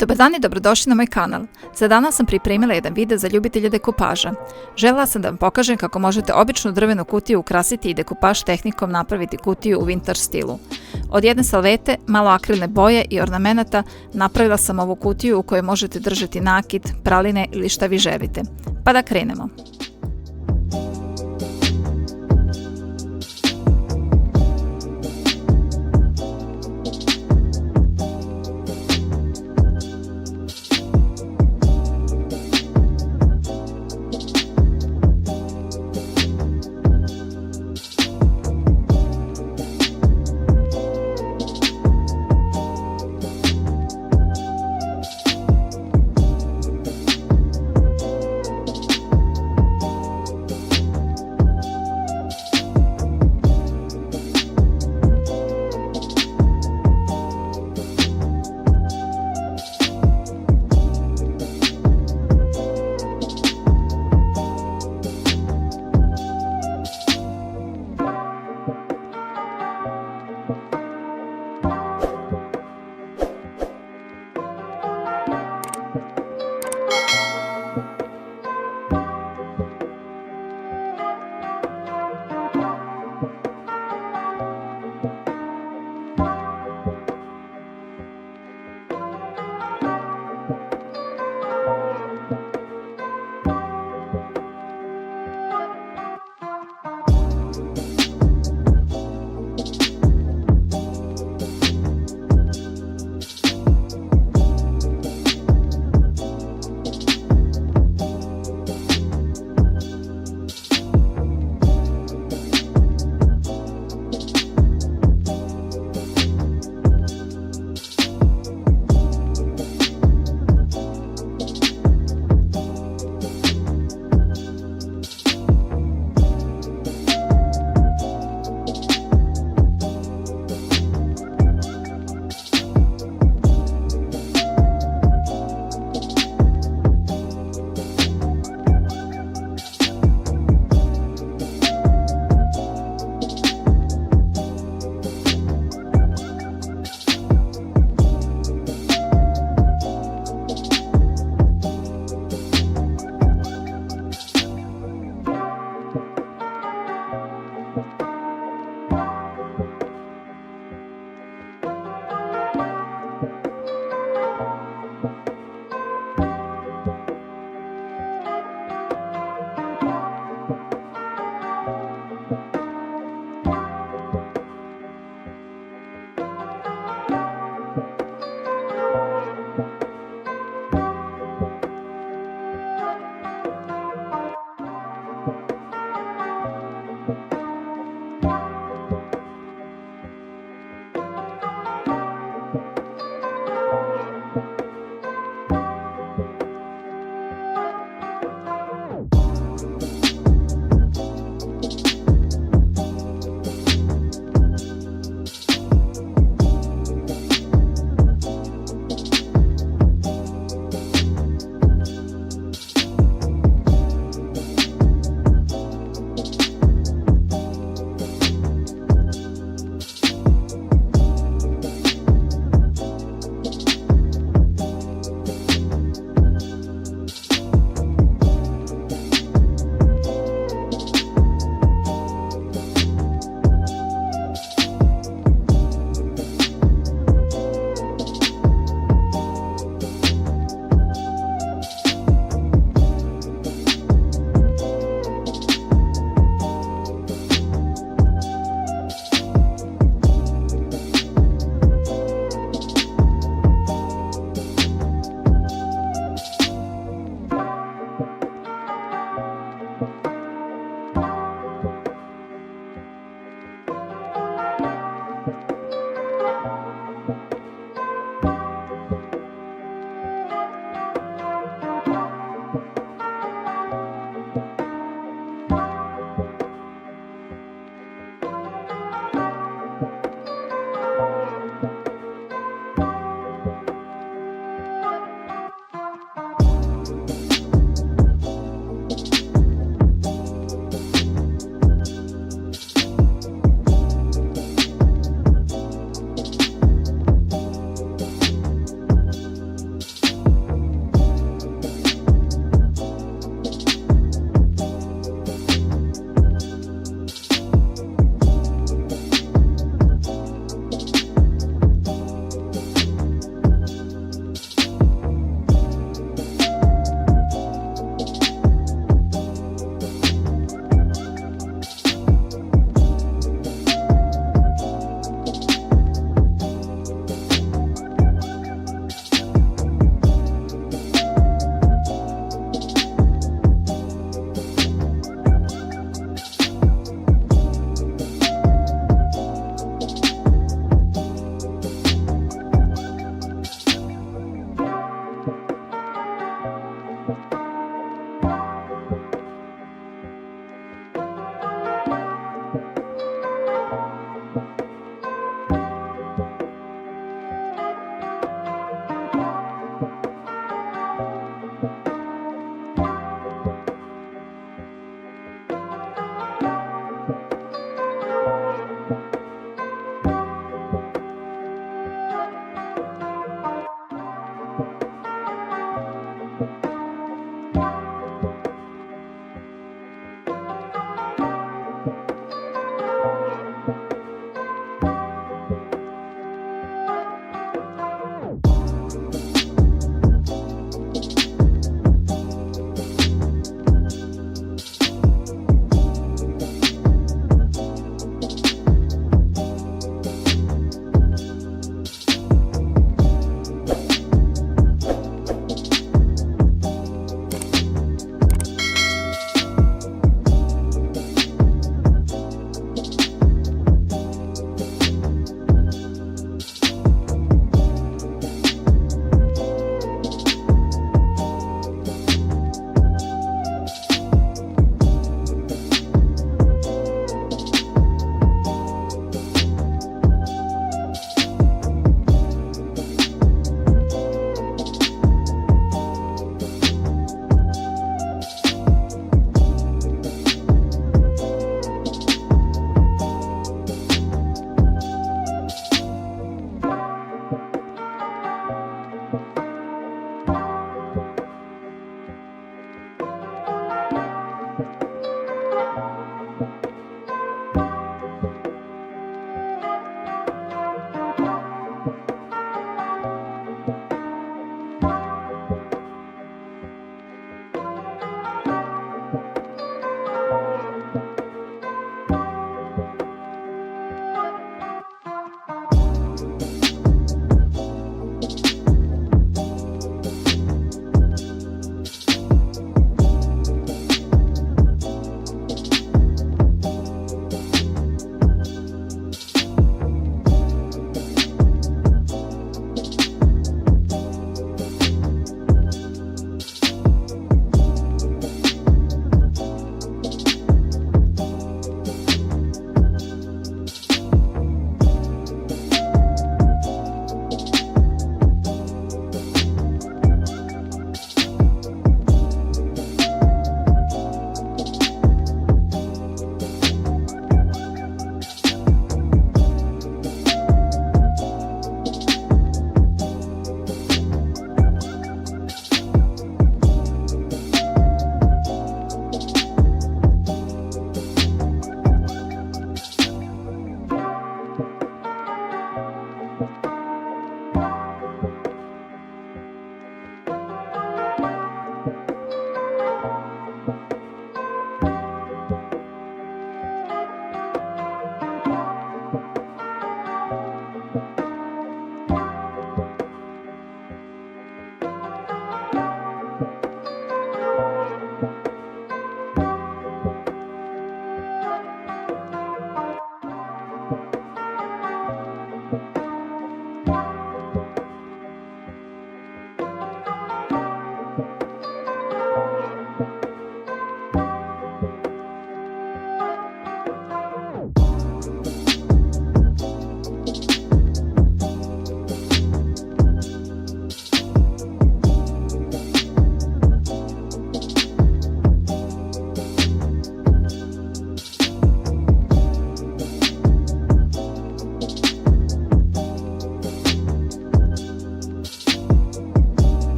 Dobar dan i dobrodošli na moj kanal. Za danas sam pripremila jedan video za ljubitelje dekupaža. Željela sam da vam pokažem kako možete običnu drvenu kutiju ukrasiti i dekupaž tehnikom napraviti kutiju u vintage stilu. Od jedne salvete, malo akrilne boje i ornamenata napravila sam ovu kutiju u kojoj možete držati nakit, praline ili šta vi želite. Pa da krenemo.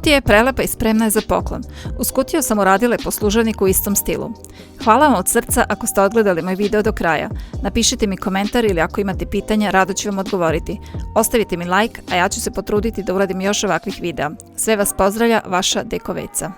Kutija je prelepa i spremna je za poklon. Uz kutiju sam uradila i poslužavnik u istom stilu. Hvala vam od srca ako ste odgledali moj video do kraja. Napišite mi komentar ili ako imate pitanja, rado ću vam odgovoriti. Ostavite mi like, a ja ću se potruditi da uradim još ovakvih videa. Sve vas pozdravlja, vaša Deko Veca.